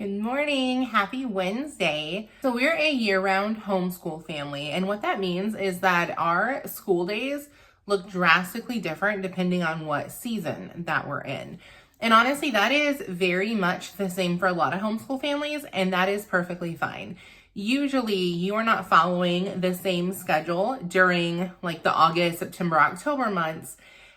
Good morning. Happy Wednesday. So we're a year-round homeschool family, and what that means is that our school days look drastically different depending on what season that we're in. And honestly, that is very much the same for a lot of homeschool families, and that is perfectly fine. Usually, you are not following the same schedule during like the August, September, October months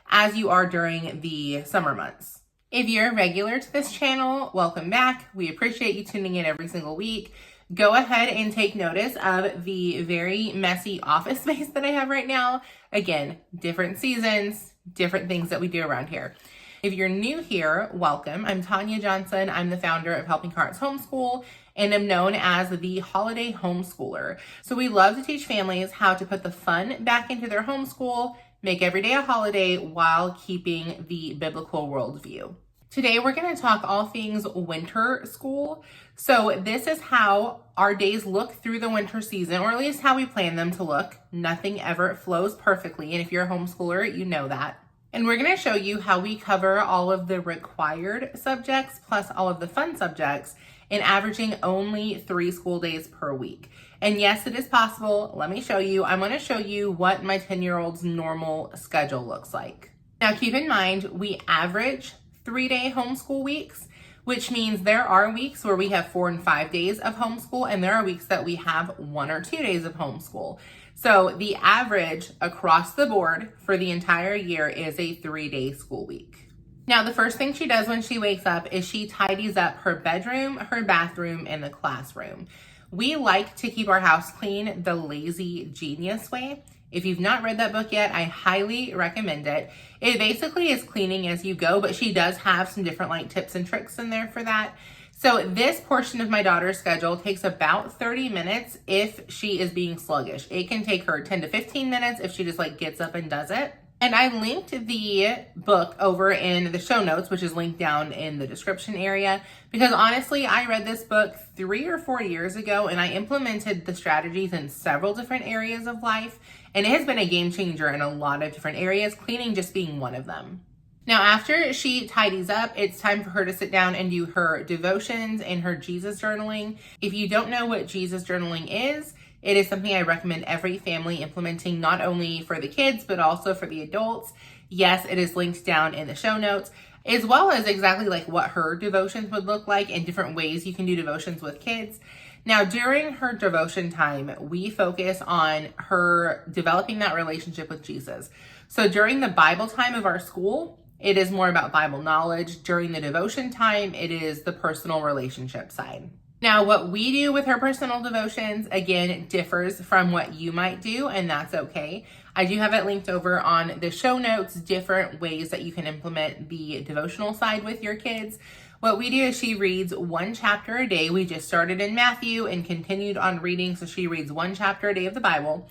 as you are during the summer months. If you're a regular to this channel, welcome back. We appreciate you tuning in every single week. Go ahead and take notice of the very messy office space that I have right now. Again, different seasons, different things that we do around here. If you're new here, welcome. I'm Tanya Johnson. I'm the founder of Helping Hearts Homeschool, and I'm known as the holiday homeschooler. So we love to teach families how to put the fun back into their homeschool, make every day a holiday while keeping the biblical worldview. Today, we're going to talk all things winter school. So this is how our days look through the winter season, or at least how we plan them to look. Nothing ever flows perfectly. And if you're a homeschooler, you know that. And we're going to show you how we cover all of the required subjects plus all of the fun subjects in averaging only 3 school days per week. And yes, it is possible. Let me show you. I'm going to show you what my 10-year-old's normal schedule looks like. Now, keep in mind, we average 3-day homeschool weeks, which means there are weeks where we have 4 and 5 days of homeschool, and there are weeks that we have 1 or 2 days of homeschool. So the average across the board for the entire year is a 3-day school week. Now, the first thing she does when she wakes up is she tidies up her bedroom, her bathroom, and the classroom. We like to keep our house clean the lazy genius way. If you've not read that book yet, I highly recommend it. It basically is cleaning as you go, but she does have some different like tips and tricks in there for that. So this portion of my daughter's schedule takes about 30 minutes if she is being sluggish. It can take her 10 to 15 minutes if she just like gets up and does it. And I linked the book over in the show notes, which is linked down in the description area, because honestly, I read this book 3 or 4 years ago and I implemented the strategies in several different areas of life. And it has been a game changer in a lot of different areas, cleaning just being one of them. Now, after she tidies up, it's time for her to sit down and do her devotions and her Jesus journaling. If you don't know what Jesus journaling is, it is something I recommend every family implementing, not only for the kids, but also for the adults. Yes, it is linked down in the show notes, as well as exactly like what her devotions would look like and different ways you can do devotions with kids. Now, during her devotion time, we focus on her developing that relationship with Jesus. So during the Bible time of our school, it is more about Bible knowledge. During the devotion time, it is the personal relationship side. Now, what we do with her personal devotions, again, differs from what you might do, and that's okay. I do have it linked over on the show notes, different ways that you can implement the devotional side with your kids. What we do is she reads 1 chapter a day. We just started in Matthew and continued on reading, so she reads 1 chapter a day of the Bible.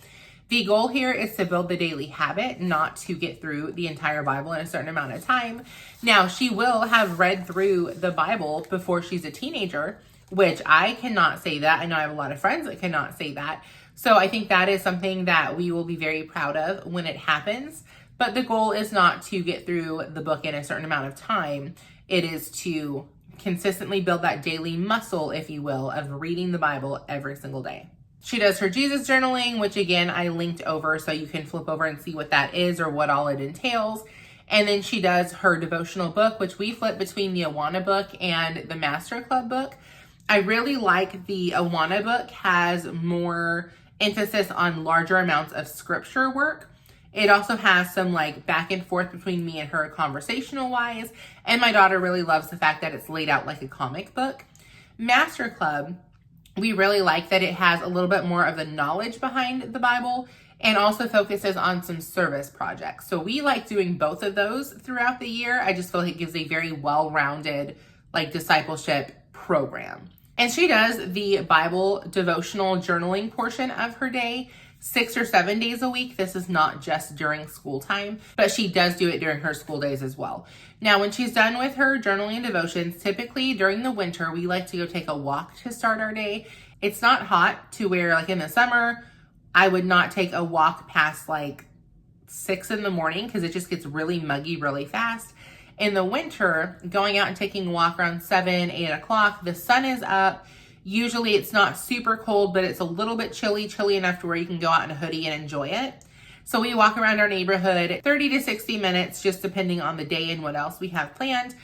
The goal here is to build the daily habit, not to get through the entire Bible in a certain amount of time. Now, she will have read through the Bible before she's a teenager, which I cannot say that. I know I have a lot of friends that cannot say that. So I think that is something that we will be very proud of when it happens. But the goal is not to get through the book in a certain amount of time. It is to consistently build that daily muscle, if you will, of reading the Bible every single day. She does her Jesus journaling, which again, I linked over so you can flip over and see what that is or what all it entails. And then she does her devotional book, which we flip between the Awana book and the Master Club book. I really like the Awana book, has more emphasis on larger amounts of scripture work. It also has some like back and forth between me and her conversational wise. And my daughter really loves the fact that it's laid out like a comic book. Master Club, we really like that it has a little bit more of the knowledge behind the Bible and also focuses on some service projects. So we like doing both of those throughout the year. I just feel like it gives a very well-rounded like discipleship program. And she does the Bible devotional journaling portion of her day 6 or 7 days a week. This is not just during school time, but she does do it during her school days as well. Now, when she's done with her journaling and devotions, typically during the winter, we like to go take a walk to start our day. It's not hot to where like in the summer, I would not take a walk past like 6 in the morning because it just gets really muggy really fast. In the winter, going out and taking a walk around 7, 8 o'clock, the sun is up. Usually it's not super cold, but it's a little bit chilly enough to where you can go out in a hoodie and enjoy it. So we walk around our neighborhood 30 to 60 minutes, just depending on the day and what else we have planned.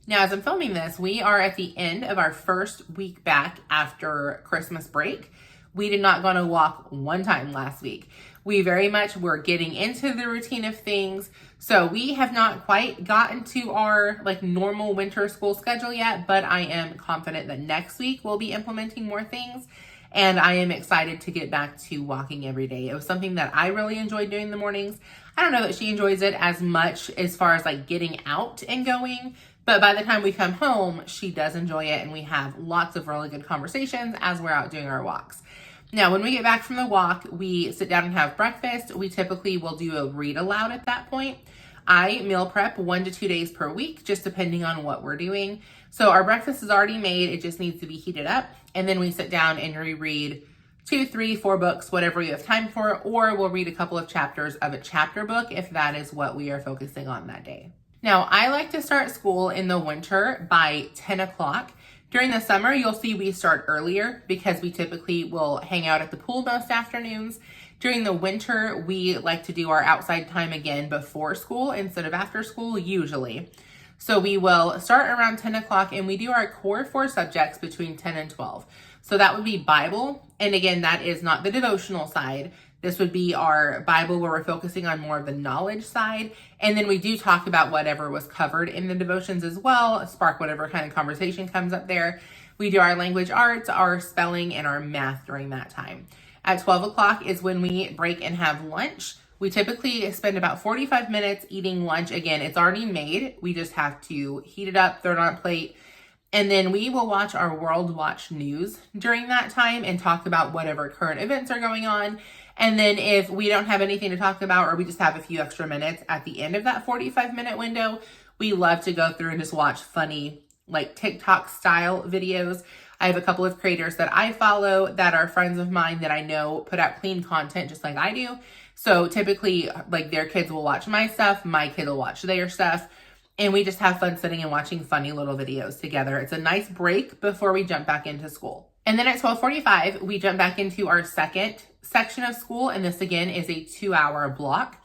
Now, as I'm filming this, we are at the end of our first week back after Christmas break. We did not go on a walk one time last week. We very much were getting into the routine of things. So we have not quite gotten to our normal winter school schedule yet, but I am confident that next week we'll be implementing more things. And I am excited to get back to walking every day. It was something that I really enjoyed doing in the mornings. I don't know that she enjoys it as much as far as getting out and going, but by the time we come home, she does enjoy it, and we have lots of really good conversations as we're out doing our walks. Now, when we get back from the walk, we sit down and have breakfast. We typically will do a read aloud at that point. I meal prep 1 to 2 days per week, just depending on what we're doing. So our breakfast is already made. It just needs to be heated up. And then we sit down and reread 2, 3, 4 books, whatever we have time for, or we'll read a couple of chapters of a chapter book if that is what we are focusing on that day. Now, I like to start school in the winter by 10 o'clock. During the summer, you'll see we start earlier because we typically will hang out at the pool most afternoons. During the winter, we like to do our outside time again before school instead of after school, usually. So we will start around 10 o'clock and we do our core 4 subjects between 10 and 12. So that would be Bible. And again, that is not the devotional side. This would be our Bible where we're focusing on more of the knowledge side. And then we do talk about whatever was covered in the devotions as well, spark whatever kind of conversation comes up there. We do our language arts, our spelling, and our math during that time. At 12 o'clock is when we break and have lunch. We typically spend about 45 minutes eating lunch. Again, it's already made. We just have to heat it up, throw it on a plate. And then we will watch our World Watch News during that time and talk about whatever current events are going on. And then if we don't have anything to talk about, or we just have a few extra minutes at the end of that 45-minute window, we love to go through and just watch funny, TikTok style videos. I have a couple of creators that I follow that are friends of mine that I know put out clean content just like I do. So typically, their kids will watch my stuff, my kid will watch their stuff, and we just have fun sitting and watching funny little videos together. It's a nice break before we jump back into school. And then at 12:45, we jump back into our second section of school, and this again is a 2-hour block.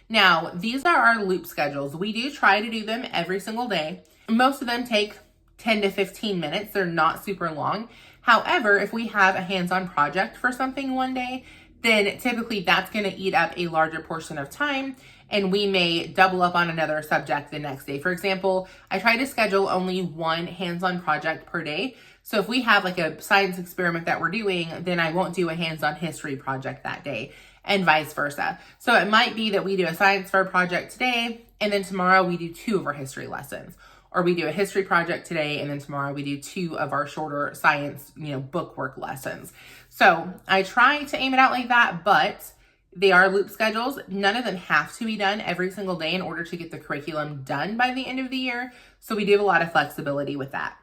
Now, these are our loop schedules. We do try to do them every single day. Most of them take 10 to 15 minutes. They're not super long. However, if we have a hands-on project for something one day, then typically that's going to eat up a larger portion of time, and we may double up on another subject the next day. For example, I try to schedule only one hands-on project per day. So if we have a science experiment that we're doing, then I won't do a hands-on history project that day, and vice versa. So it might be that we do a science fair project today, and then tomorrow we do 2 of our history lessons. Or we do a history project today, and then tomorrow we do 2 of our shorter science, bookwork lessons. So I try to aim it out like that, but they are loop schedules. None of them have to be done every single day in order to get the curriculum done by the end of the year. So we do have a lot of flexibility with that.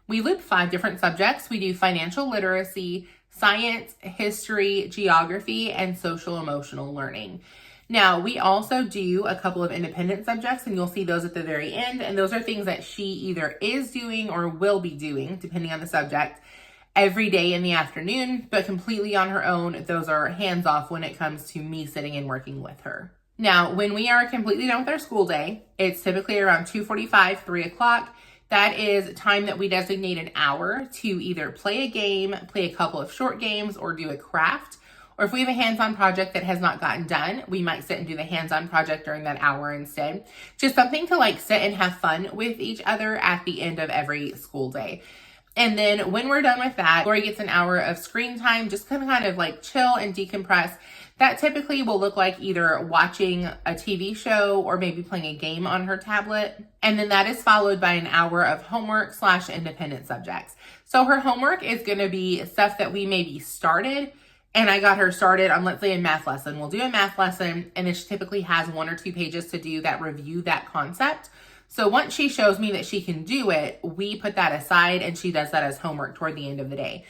We loop 5 different subjects. We do financial literacy, science, history, geography, and social emotional learning. Now, we also do a couple of independent subjects, and you'll see those at the very end. And those are things that she either is doing or will be doing, depending on the subject, every day in the afternoon, but completely on her own. Those are hands off when it comes to me sitting and working with her. Now, when we are completely done with our school day, it's typically around 2:45, 3 o'clock. That is time that we designate an hour to either play a game, play a couple of short games, or do a craft. Or if we have a hands-on project that has not gotten done, we might sit and do the hands-on project during that hour instead. Just something to sit and have fun with each other at the end of every school day. And then when we're done with that, Lori gets an hour of screen time, just kind of chill and decompress. That typically will look like either watching a TV show or maybe playing a game on her tablet. And then that is followed by an hour of homework / independent subjects. So her homework is going to be stuff that we maybe started, and I got her started on, let's say, a math lesson. We'll do a math lesson, and then she typically has 1 or 2 pages to do that review that concept. So once she shows me that she can do it, we put that aside, and she does that as homework toward the end of the day.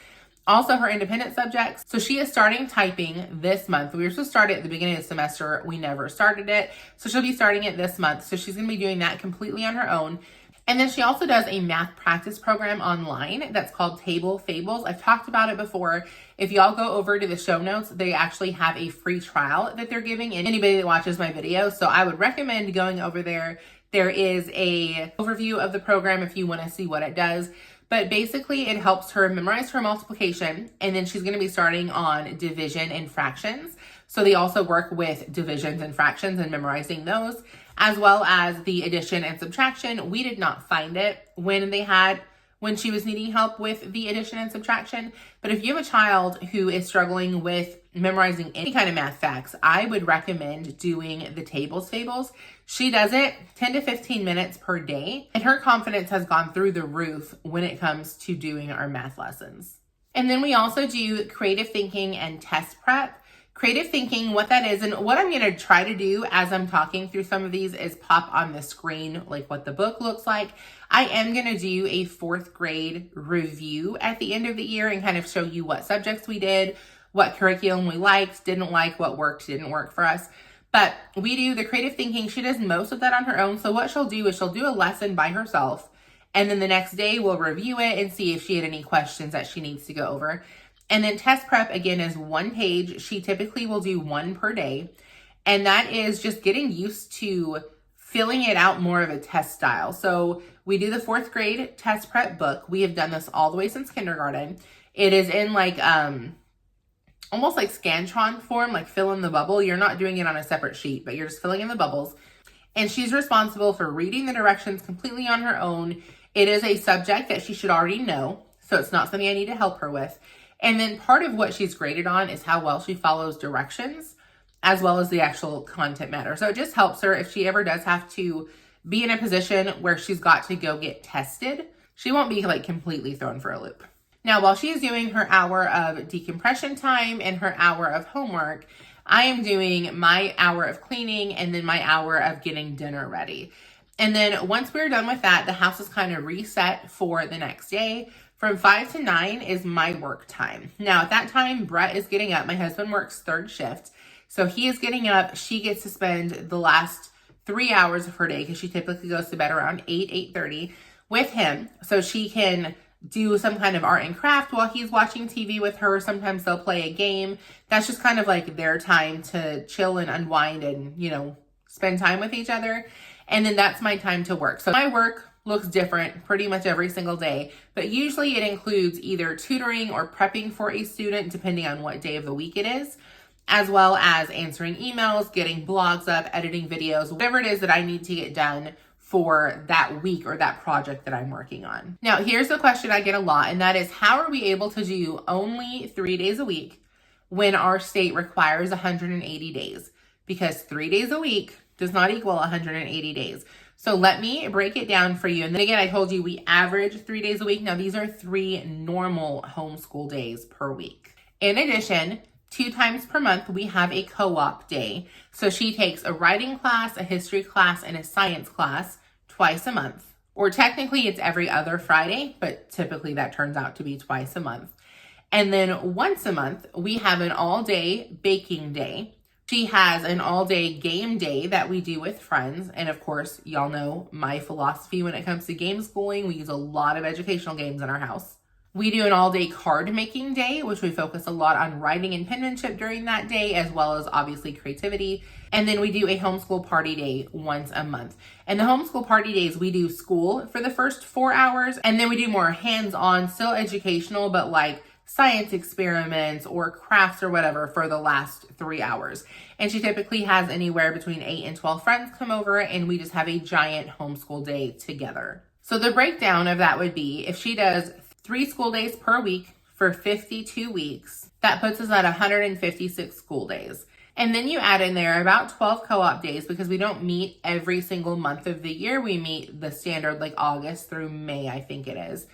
Also her independent subjects. So she is starting typing this month. We were supposed to start it at the beginning of the semester. We never started it. So she'll be starting it this month. So she's going to be doing that completely on her own. And then she also does a math practice program online that's called Table Fables. I've talked about it before. If y'all go over to the show notes, they actually have a free trial that they're giving anybody that watches my videos. So I would recommend going over there. There is a overview of the program if you want to see what it does. But basically, it helps her memorize her multiplication, and then she's going to be starting on division and fractions. So they also work with divisions and fractions and memorizing those, as well as the addition and subtraction. We did not find it when she was needing help with the addition and subtraction. But if you have a child who is struggling with memorizing any kind of math facts, I would recommend doing the Tables Fables. She does it 10 to 15 minutes per day, and her confidence has gone through the roof when it comes to doing our math lessons. And then we also do creative thinking and test prep. Creative thinking, what that is, and what I'm going to try to do as I'm talking through some of these is pop on the screen like what the book looks like. I am going to do a 4th grade review at the end of the year and kind of show you what subjects we did, what curriculum we liked, didn't like, what worked, didn't work for us. But we do the creative thinking. She does most of that on her own. So what she'll do is she'll do a lesson by herself. And then the next day we'll review it and see if she had any questions that she needs to go over. And then test prep, again, is 1 page. She typically will do 1 per day. And that is just getting used to filling it out more of a test style. So we do the 4th grade test prep book. We have done this all the way since kindergarten. It is in like, almost like Scantron form, like fill in the bubble. You're not doing it on a separate sheet, but you're just filling in the bubbles. And she's responsible for reading the directions completely on her own. It is a subject that she should already know, so it's not something I need to help her with. And then part of what she's graded on is how well she follows directions, as well as the actual content matter. So it just helps her if she ever does have to be in a position where she's got to go get tested. She won't be like completely thrown for a loop. Now, while she is doing her hour of decompression time and her hour of homework, I am doing my hour of cleaning and then my hour of getting dinner ready. And then once we're done with that, the house is kind of reset for the next day. From 5 to 9 is my work time. Now, at that time, Brett is getting up. My husband works 3rd shift. So he is getting up. She gets to spend the last 3 hours of her day because she typically goes to bed around 8:30 with him. So she can do some kind of art and craft while he's watching TV with her. Sometimes they'll play a game. That's just kind of like their time to chill and unwind and, spend time with each other. And then that's my time to work. So my work looks different pretty much every single day, but usually it includes either tutoring or prepping for a student, depending on what day of the week it is, as well as answering emails, getting blogs up, editing videos, whatever it is that I need to get done for that week or that project that I'm working on. Now, here's the question I get a lot, and that is, how are we able to do only 3 days a week when our state requires 180 days? Because 3 days a week does not equal 180 days. So let me break it down for you. And then again, I told you we average 3 days a week. Now, these are 3 normal homeschool days per week. In addition, 2 times per month, we have a co-op day. So she takes a writing class, a history class, and a science class twice a month. Or technically it's every other Friday, but typically that turns out to be twice a month. And then once a month, we have an all-day baking day. She has an all-day game day that we do with friends. And of course, y'all know my philosophy when it comes to game schooling. We use a lot of educational games in our house. We do an all-day card making day, which we focus a lot on writing and penmanship during that day, as well as obviously creativity. And then we do a homeschool party day once a month. And the homeschool party days, we do school for the first 4 hours, and then we do more hands-on, still educational, but like science experiments or crafts or whatever for the last 3 hours. And she typically has anywhere between 8 and 12 friends come over, and we just have a giant homeschool day together. So the breakdown of that would be, if she does 3 school days per week for 52 weeks, that puts us at 156 school days. And then you add in there about 12 co-op days, because we don't meet every single month of the year. We meet the standard like August through May, I think it is.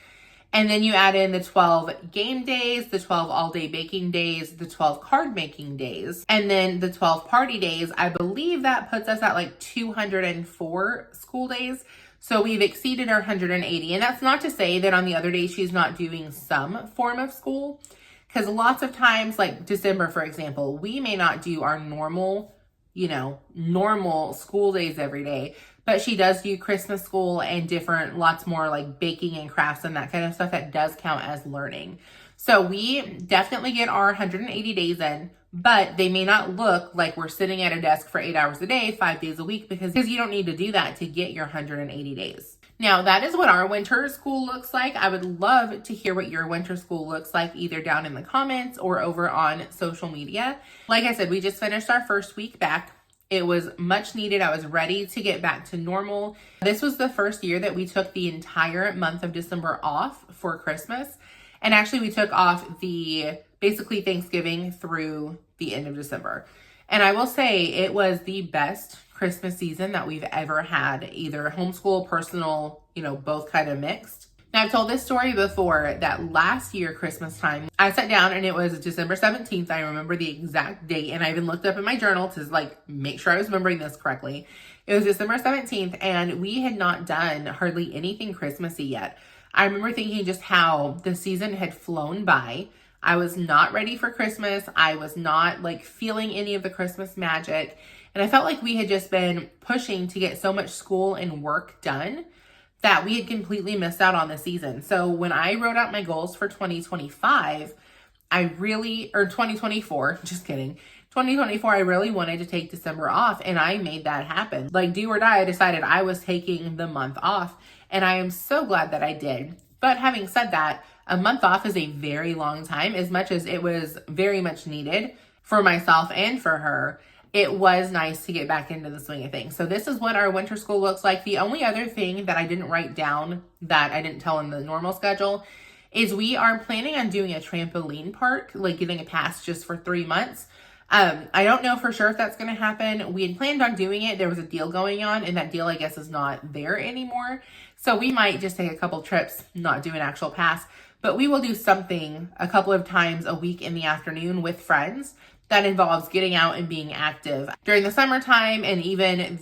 And then you add in the 12 game days, the 12 all-day baking days, the 12 card making days, and then the 12 party days. I believe that puts us at like 204 school days. So we've exceeded our 180. And that's not to say that on the other days she's not doing some form of school. Because lots of times, like December, for example, we may not do our normal, normal school days every day, but she does do Christmas school and lots more like baking and crafts and that kind of stuff that does count as learning. So we definitely get our 180 days in, but they may not look like we're sitting at a desk for 8 hours a day, 5 days a week, because you don't need to do that to get your 180 days. Now, that is what our winter school looks like. I would love to hear what your winter school looks like, either down in the comments or over on social media. Like I said, we just finished our first week back. It was much needed. I was ready to get back to normal. This was the first year that we took the entire month of December off for Christmas. And actually, we took off basically Thanksgiving through the end of December. And I will say it was the best Christmas season that we've ever had, either homeschool, personal, both kind of mixed. Now, I've told this story before that last year, Christmas time, I sat down and it was December 17th. I remember the exact date, and I even looked up in my journal to make sure I was remembering this correctly. It was December 17th, and we had not done hardly anything Christmassy yet. I remember thinking just how the season had flown by. I was not ready for Christmas. I was not feeling any of the Christmas magic. And I felt like we had just been pushing to get so much school and work done that we had completely missed out on the season. So when I wrote out my goals for 2025, or 2024, just kidding. 2024, I really wanted to take December off, and I made that happen. Do or die, I decided I was taking the month off, and I am so glad that I did. But having said that, a month off is a very long time. As much as it was very much needed for myself and for her, it was nice to get back into the swing of things. So this is what our winter school looks like. The only other thing that I didn't write down that I didn't tell in the normal schedule is we are planning on doing a trampoline park, getting a pass just for 3 months. I don't know for sure if that's going to happen. We had planned on doing it. There was a deal going on, and that deal, I guess, is not there anymore. So we might just take a couple trips, not do an actual pass, but we will do something a couple of times a week in the afternoon with friends that involves getting out and being active during the summertime, and even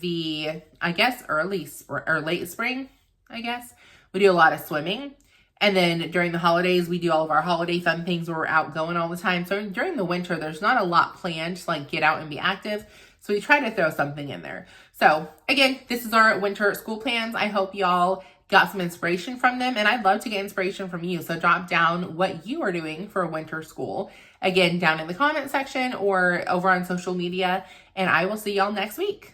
early or late spring, we do a lot of swimming. And then during the holidays, we do all of our holiday fun things where we're out going all the time. So during the winter, there's not a lot planned to get out and be active. So we try to throw something in there. So again, this is our winter school plans. I hope y'all got some inspiration from them, and I'd love to get inspiration from you. So drop down what you are doing for winter school, again, down in the comment section or over on social media, and I will see y'all next week.